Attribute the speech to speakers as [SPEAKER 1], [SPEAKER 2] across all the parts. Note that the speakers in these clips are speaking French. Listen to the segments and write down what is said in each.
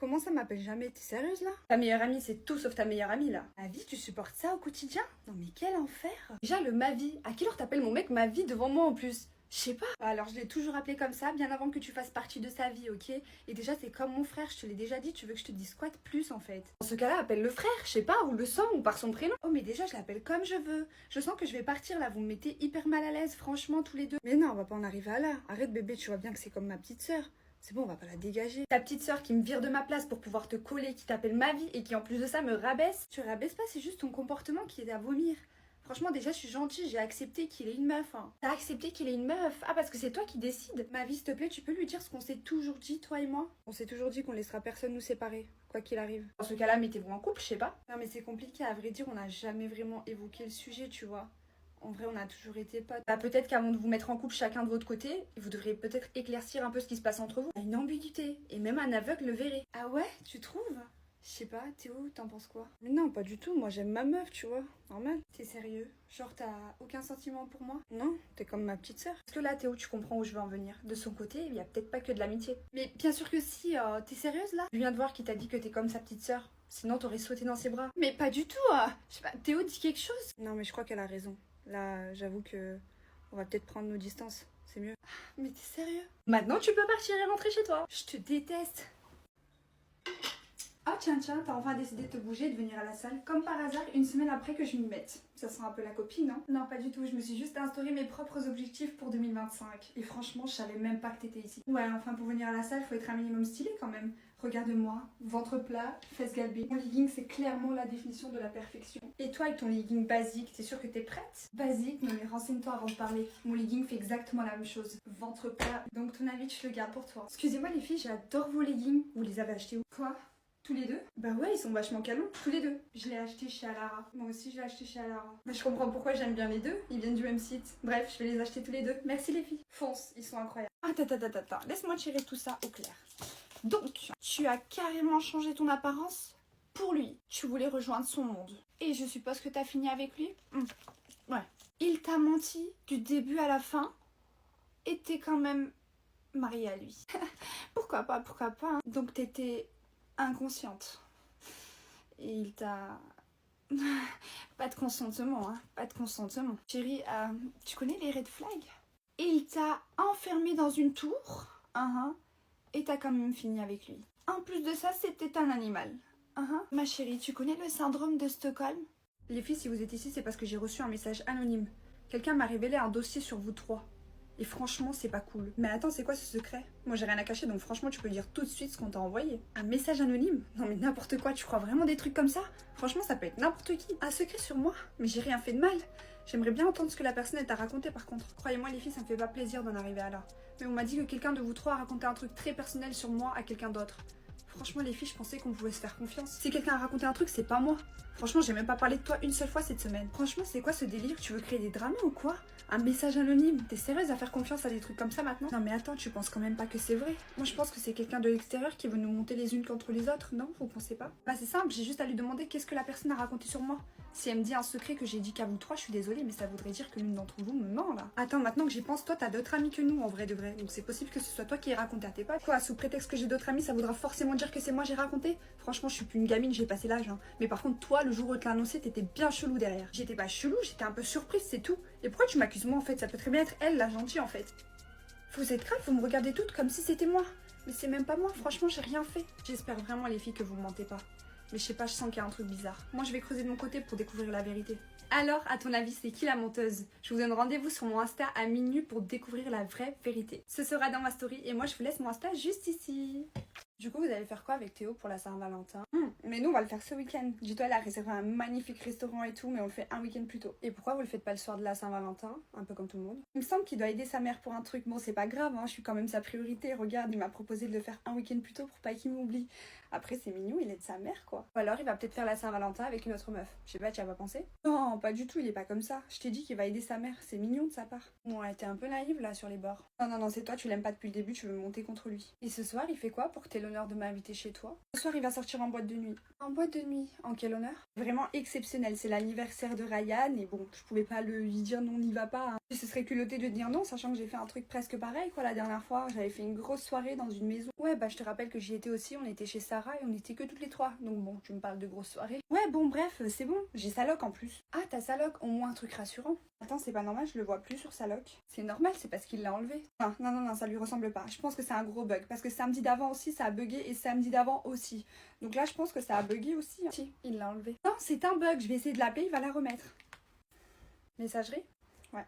[SPEAKER 1] Comment ça m'appelle jamais? T'es sérieuse là?
[SPEAKER 2] Ta meilleure amie, c'est tout sauf ta meilleure amie là.
[SPEAKER 1] Ma vie, tu supportes ça au quotidien? Non mais quel enfer!
[SPEAKER 2] Déjà, le ma vie. À quelle heure t'appelles mon mec ma vie devant moi en plus?
[SPEAKER 1] Je sais pas. Alors je l'ai toujours appelé comme ça, bien avant que tu fasses partie de sa vie, ok? Et déjà c'est comme mon frère, je te l'ai déjà dit, tu veux que je te dise quoi de plus en fait?
[SPEAKER 2] Dans ce cas-là, appelle le frère, je sais pas, ou le sang, ou par son prénom.
[SPEAKER 1] Oh mais déjà je l'appelle comme je veux. Je sens que je vais partir là, vous me mettez hyper mal à l'aise, franchement tous les deux. Mais non, on va pas en arriver à là. Arrête bébé, tu vois bien que c'est comme ma petite sœur. C'est bon, on va pas la dégager.
[SPEAKER 2] Ta petite sœur qui me vire de ma place pour pouvoir te coller, qui t'appelle ma vie et qui en plus de ça me rabaisse.
[SPEAKER 1] Tu rabaisses pas, c'est juste ton comportement qui est à vomir. Franchement, déjà, je suis gentille, j'ai accepté qu'il ait une meuf. Hein.
[SPEAKER 2] T'as accepté qu'il ait une meuf? Ah, parce que c'est toi qui décides.
[SPEAKER 1] Ma vie, s'il te plaît, tu peux lui dire ce qu'on s'est toujours dit, toi et moi? On s'est toujours dit qu'on laissera personne nous séparer, quoi qu'il arrive.
[SPEAKER 2] Dans ce cas-là, mettez-vous en couple, je sais pas.
[SPEAKER 1] Non, mais c'est compliqué, à vrai dire, on n'a jamais vraiment évoqué le sujet, tu vois. En vrai, on a toujours été potes.
[SPEAKER 2] Bah, peut-être qu'avant de vous mettre en couple chacun de votre côté, vous devriez peut-être éclaircir un peu ce qui se passe entre vous.
[SPEAKER 1] Il y a une ambiguïté, et même un aveugle le verrait. Ah ouais? Tu trouves? Je sais pas, Théo, t'en penses quoi? Mais non, pas du tout, moi j'aime ma meuf, tu vois, normal. T'es sérieux? Genre t'as aucun sentiment pour moi? Non, t'es comme ma petite sœur.
[SPEAKER 2] Parce que là, Théo, tu comprends où je veux en venir. De son côté, il y a peut-être pas que de l'amitié.
[SPEAKER 1] Mais bien sûr que si, t'es sérieuse là?
[SPEAKER 2] Je viens de voir qu'il t'a dit que t'es comme sa petite sœur. Sinon, t'aurais sauté dans ses bras.
[SPEAKER 1] Mais pas du tout, je sais pas, Théo dit quelque chose? Non mais je crois qu'elle a raison. Là, j'avoue que on va peut-être prendre nos distances, c'est mieux. Mais t'es sérieux?
[SPEAKER 2] Maintenant, tu peux partir et rentrer chez toi.
[SPEAKER 1] Je te déteste. Ah tiens, t'as enfin décidé de te bouger et de venir à la salle, comme par hasard, une semaine après que je m'y mette. Ça sent un peu la copine, non? Non, pas du tout, je me suis juste instauré mes propres objectifs pour 2025. Et franchement, je savais même pas que t'étais ici. Ouais, enfin pour venir à la salle, faut être un minimum stylé quand même. Regarde-moi, ventre plat, fesses galbées. Mon legging, c'est clairement la définition de la perfection. Et toi, avec ton legging basique, t'es sûre que t'es prête? Basique? Non mais renseigne-toi avant de parler. Mon legging fait exactement la même chose. Ventre plat, donc ton avis, je le garde pour toi. Excusez-moi les filles, j'adore vos leggings. Vous les avez achetés où? Quoi? Tous les deux? Bah ouais, ils sont vachement canons, tous les deux. Je l'ai acheté chez Alara. Moi aussi, je l'ai acheté chez Alara. Bah je comprends pourquoi j'aime bien les deux, ils viennent du même site. Bref, je vais les acheter tous les deux. Merci les filles. Fonce, ils sont incroyables. Attends, laisse-moi tirer tout ça au clair. Donc, tu as carrément changé ton apparence pour lui. Tu voulais rejoindre son monde. Et je suppose que t'as fini avec lui? Ouais. Il t'a menti du début à la fin et t'es quand même mariée à lui. Pourquoi pas, hein. Donc t'étais inconsciente. Et il t'a... Pas de consentement, hein. Pas de consentement. Chérie, tu connais les red flags? Il t'a enfermé dans une tour, et t'as quand même fini avec lui. En plus de ça, c'était un animal. Ma chérie, tu connais le syndrome de Stockholm? Les filles, si vous êtes ici, c'est parce que j'ai reçu un message anonyme. Quelqu'un m'a révélé un dossier sur vous trois. Et franchement, c'est pas cool. Mais attends, c'est quoi ce secret? Moi, j'ai rien à cacher, donc franchement, tu peux dire tout de suite ce qu'on t'a envoyé. Un message anonyme? Non mais n'importe quoi, tu crois vraiment des trucs comme ça? Franchement, ça peut être n'importe qui. Un secret sur moi? Mais j'ai rien fait de mal. J'aimerais bien entendre ce que la personne elle t'a raconté par contre. Croyez-moi les filles, ça me fait pas plaisir d'en arriver à là. Mais on m'a dit que quelqu'un de vous trois a raconté un truc très personnel sur moi à quelqu'un d'autre. Franchement les filles, je pensais qu'on pouvait se faire confiance. Si quelqu'un a raconté un truc, c'est pas moi. Franchement, j'ai même pas parlé de toi une seule fois cette semaine. Franchement, c'est quoi ce délire? Tu veux créer des dramas ou quoi? Un message anonyme? T'es sérieuse à faire confiance à des trucs comme ça maintenant? Non mais attends, tu penses quand même pas que c'est vrai? Moi je pense que c'est quelqu'un de l'extérieur qui veut nous monter les unes contre les autres, non? Vous pensez pas? Bah c'est simple, j'ai juste à lui demander qu'est-ce que la personne a raconté sur moi. Si elle me dit un secret que j'ai dit qu'à vous trois, je suis désolée, mais ça voudrait dire que l'une d'entre vous me ment là. Attends, maintenant que j'y pense, toi t'as d'autres amis que nous en vrai de vrai. Donc c'est possible que ce soit toi qui ai raconté à tes potes. Quoi, sous prétexte que j'ai d'autres amis, ça voudra forcément dire que c'est moi j'ai raconté? Franchement, je suis plus une gamine, j'ai passé l'âge. Mais par contre, toi, le jour où tu l'as annoncé, t'étais bien chelou derrière. J'étais pas chelou, j'étais un peu surprise, c'est tout. Et pourquoi tu m'accuses moi en fait? Ça peut très bien être elle la gentille en fait. Vous êtes grave, vous me regardez toutes comme si c'était moi. Mais c'est même pas moi, franchement, j'ai rien fait. J'espère vraiment les filles que vous mentez pas. Mais je sais pas, je sens qu'il y a un truc bizarre. Moi, je vais creuser de mon côté pour découvrir la vérité. Alors, à ton avis, c'est qui la menteuse? Je vous donne rendez-vous sur mon Insta à minuit pour découvrir la vraie vérité. Ce sera dans ma story et moi, je vous laisse mon Insta juste ici. Du coup, vous allez faire quoi avec Théo pour la Saint-Valentin? Mais nous, on va le faire ce week-end. Dis-toi, elle a réservé un magnifique restaurant et tout, mais on le fait un week-end plus tôt. Et pourquoi vous le faites pas le soir de la Saint-Valentin? Un peu comme tout le monde. Il me semble qu'il doit aider sa mère pour un truc. Bon, c'est pas grave, hein, je suis quand même sa priorité. Regarde, il m'a proposé de le faire un week-end plus tôt pour pas qu'il m'oublie. Après, c'est mignon, il aide sa mère, quoi. Ou alors, il va peut-être faire la Saint-Valentin avec une autre meuf. Je sais pas, tu as pas pensé? Non, pas du tout, il est pas comme ça. Je t'ai dit qu'il va aider sa mère. C'est mignon de sa part. Ouais, t'es un peu naïve là sur les bords. Non, c'est toi, tu l'aimes pas depuis le début, tu veux monter contre lui. Et ce soir, il fait quoi pour que t'aies l'honneur
[SPEAKER 2] l'honneur de m'inviter chez toi. Ce soir, il va sortir en boîte de nuit. En boîte de nuit? En quel honneur? Vraiment exceptionnel, c'est l'anniversaire de Ryan et bon, je pouvais pas lui dire non, n'y va pas. Hein. Ce serait culotté de dire non, sachant que j'ai fait un truc presque pareil quoi la dernière fois. J'avais fait une grosse soirée dans une maison. Ouais, bah je te rappelle que j'y étais aussi, on était chez Sarah et on était que toutes les trois. Donc bon, tu me parles de grosse soirée. Ouais, bon, bref, c'est bon, j'ai sa loc en plus. Ah, t'as sa loc, au moins un truc rassurant. Attends, c'est pas normal, je le vois plus sur sa loc. C'est normal, c'est parce qu'il l'a enlevé. Ah, non, ça lui ressemble pas. Je pense que c'est un gros bug parce que samedi d'avant aussi ça a bugué et samedi d'avant aussi. Donc là, je pense que ça a bugué aussi. Hein. Si, il l'a enlevé. Non, c'est un bug, je vais essayer de l'appeler, il va la remettre. Messagerie? Ouais.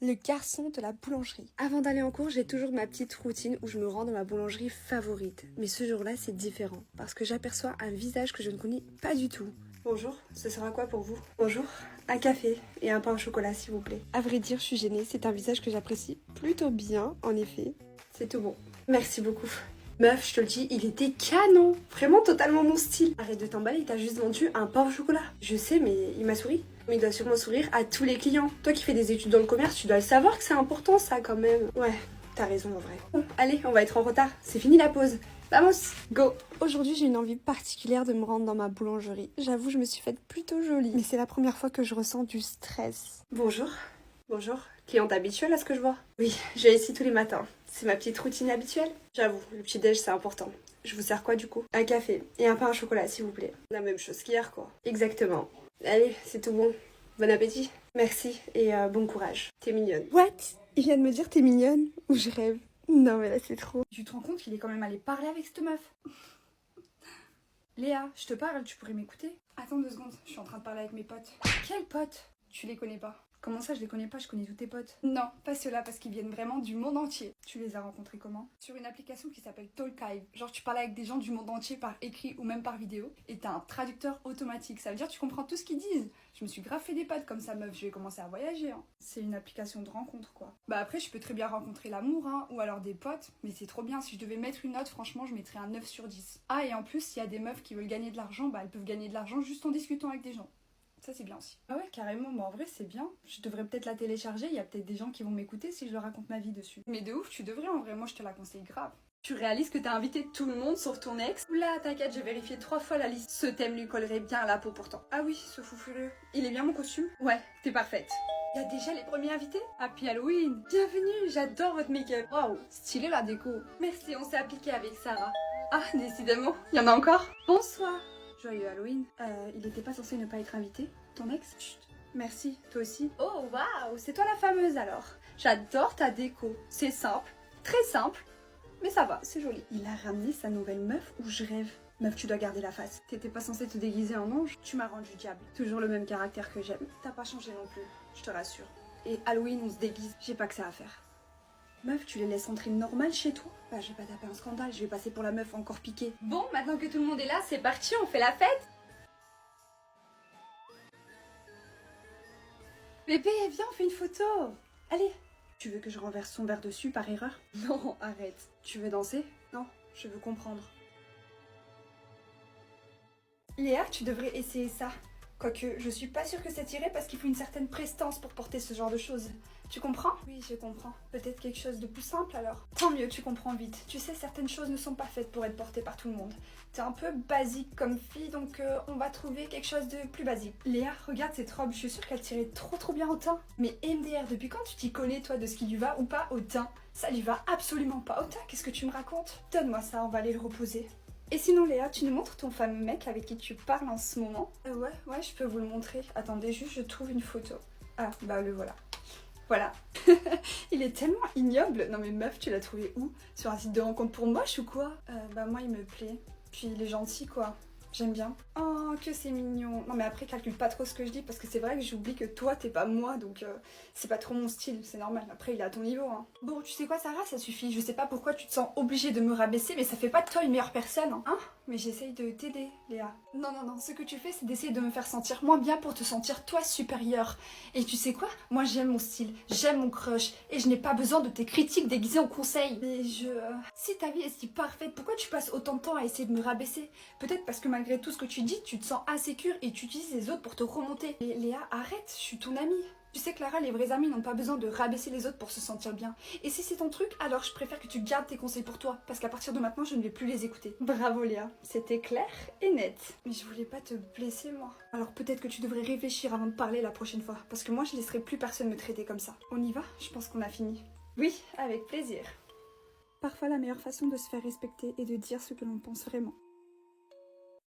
[SPEAKER 2] Le garçon de la boulangerie. Avant d'aller en cours, j'ai toujours ma petite routine où je me rends dans ma boulangerie favorite. Mais ce jour-là, c'est différent parce que j'aperçois un visage que je ne connais pas du tout. Bonjour, ce sera quoi pour vous? Bonjour, un café et un pain au chocolat s'il vous plaît. À vrai dire, je suis gênée, c'est un visage que j'apprécie plutôt bien, en effet. C'est tout bon. Merci beaucoup. Meuf, je te le dis, il était canon. Vraiment totalement mon style. Arrête de t'emballer, il t'a juste vendu un pain au chocolat. Je sais, mais il m'a souri. Mais il doit sûrement sourire à tous les clients. Toi qui fais des études dans le commerce, tu dois le savoir que c'est important ça quand même. Ouais, t'as raison en vrai. Bon, allez, on va être en retard. C'est fini la pause. Vamos, go! Aujourd'hui, j'ai une envie particulière de me rendre dans ma boulangerie. J'avoue, je me suis faite plutôt jolie. Mais c'est la première fois que je ressens du stress. Bonjour. Bonjour. Cliente habituelle à ce que je vois? Oui, je viens ici tous les matins. C'est ma petite routine habituelle. J'avoue, le petit-déj, c'est important. Je vous sers quoi du coup? Un café et un pain au chocolat, s'il vous plaît. La même chose qu'hier, quoi. Exactement. Allez, c'est tout bon. Bon appétit. Merci et bon courage. T'es mignonne. What? Il vient de me dire t'es mignonne? Ou je rêve? Non mais là c'est trop.
[SPEAKER 1] Tu te rends compte qu'il est quand même allé parler avec cette meuf? Léa, je te parle, tu pourrais m'écouter? Attends 2 secondes, je suis en train de parler avec mes potes. Quels potes? Tu les connais pas? Comment ça, je les connais pas? Je connais tous tes potes. Non, pas ceux-là, parce qu'ils viennent vraiment du monde entier. Tu les as rencontrés comment? Sur une application qui s'appelle Talkive. Genre, tu parles avec des gens du monde entier par écrit ou même par vidéo. Et t'as un traducteur automatique. Ça veut dire que tu comprends tout ce qu'ils disent. Je me suis grave fait des potes comme ça, meuf. Je vais commencer à voyager. Hein. C'est une application de rencontre, quoi. Bah après, je peux très bien rencontrer l'amour, hein, ou alors des potes. Mais c'est trop bien. Si je devais mettre une note, franchement, je mettrais un 9 sur 10. Ah, et en plus, s'il y a des meufs qui veulent gagner de l'argent, bah elles peuvent gagner de l'argent juste en discutant avec des gens. Ça c'est bien aussi. Ah ouais, carrément, mais en vrai c'est bien. Je devrais peut-être la télécharger, il y a peut-être des gens qui vont m'écouter si je leur raconte ma vie dessus. Mais de ouf, tu devrais en vrai, moi je te la conseille grave. Tu réalises que t'as invité tout le monde sauf ton ex? Oula, t'inquiète, j'ai vérifié 3 fois la liste. Ce thème lui collerait bien à la peau pourtant. Ah oui, ce fou furieux. Il est bien mon costume? Ouais, t'es parfaite. Il y a déjà les premiers invités? Happy Halloween! Bienvenue, j'adore votre make-up. Waouh, stylé la déco. Merci, on s'est appliqué avec Sarah. Ah, décidément, il y en a encore. Bonsoir. Joyeux Halloween. Il était pas censé ne pas être invité? Ton ex? Chut. Merci, toi aussi. Oh waouh, c'est toi la fameuse alors. J'adore ta déco. C'est simple, très simple, mais ça va, c'est joli. Il a ramené sa nouvelle meuf ou je rêve? Meuf, tu dois garder la face. T'étais pas censée te déguiser en ange? Tu m'as rendu diable. Toujours le même caractère que j'aime. T'as pas changé non plus, je te rassure. Et Halloween, on se déguise. J'ai pas que ça à faire. Meuf, tu les laisses entrer normal chez toi? Bah, je vais pas taper un scandale, je vais passer pour la meuf encore piquée. Bon, maintenant que tout le monde est là, c'est parti, on fait la fête? Bébé, viens, on fait une photo. Allez. Tu veux que je renverse son verre dessus par erreur? Non, arrête. Tu veux danser? Non, je veux comprendre. Léa, tu devrais essayer ça. Quoique, je suis pas sûre que c'est tiré parce qu'il faut une certaine prestance pour porter ce genre de choses. Tu comprends? Oui, je comprends. Peut-être quelque chose de plus simple alors. Tant mieux, tu comprends vite. Tu sais, certaines choses ne sont pas faites pour être portées par tout le monde. T'es un peu basique comme fille, donc on va trouver quelque chose de plus basique. Léa, regarde cette robe, je suis sûre qu'elle tirait trop bien au teint. Mais MDR, depuis quand tu t'y connais, toi, de ce qui lui va ou pas au teint? Ça lui va absolument pas au teint, qu'est-ce que tu me racontes? Donne-moi ça, on va aller le reposer. Et sinon Léa, tu nous montres ton fameux mec avec qui tu parles en ce moment? Ouais, je peux vous le montrer. Attendez, juste je trouve une photo. Ah, bah le voilà. Voilà. Il est tellement ignoble. Non mais meuf, tu l'as trouvé où? Sur un site de rencontre pour moche ou quoi? Bah moi il me plaît. Puis il est gentil quoi. J'aime bien. Oh, que c'est mignon. Non mais après, calcule pas trop ce que je dis parce que c'est vrai que j'oublie que toi, t'es pas moi, donc c'est pas trop mon style, c'est normal. Après, il est à ton niveau, hein. Bon, tu sais quoi, Sarah, ça suffit. Je sais pas pourquoi tu te sens obligée de me rabaisser, mais ça fait pas de toi une meilleure personne, hein. Mais j'essaye de t'aider, Léa. Non, ce que tu fais, c'est d'essayer de me faire sentir moins bien pour te sentir toi supérieure. Et tu sais quoi? Moi, j'aime mon style, j'aime mon crush, et je n'ai pas besoin de tes critiques déguisées en conseils. Mais si ta vie est si parfaite, pourquoi tu passes autant de temps à essayer de me rabaisser? Peut-être parce que malgré tout ce que tu dis, tu te sens insécure et tu utilises les autres pour te remonter. Et Léa, arrête, je suis ton amie.
[SPEAKER 2] Tu sais Clara, les vrais amis n'ont pas besoin de rabaisser les autres pour se sentir bien. Et si c'est ton truc, alors je préfère que tu gardes tes conseils pour toi, parce qu'à partir de maintenant, je ne vais plus les écouter.
[SPEAKER 1] Bravo Léa, c'était clair et net.
[SPEAKER 2] Mais je voulais pas te blesser moi. Alors peut-être que tu devrais réfléchir avant de parler la prochaine fois, parce que moi je laisserai plus personne me traiter comme ça. On y va? Je pense qu'on a fini.
[SPEAKER 1] Oui, avec plaisir.
[SPEAKER 2] Parfois la meilleure façon de se faire respecter est de dire ce que l'on pense vraiment.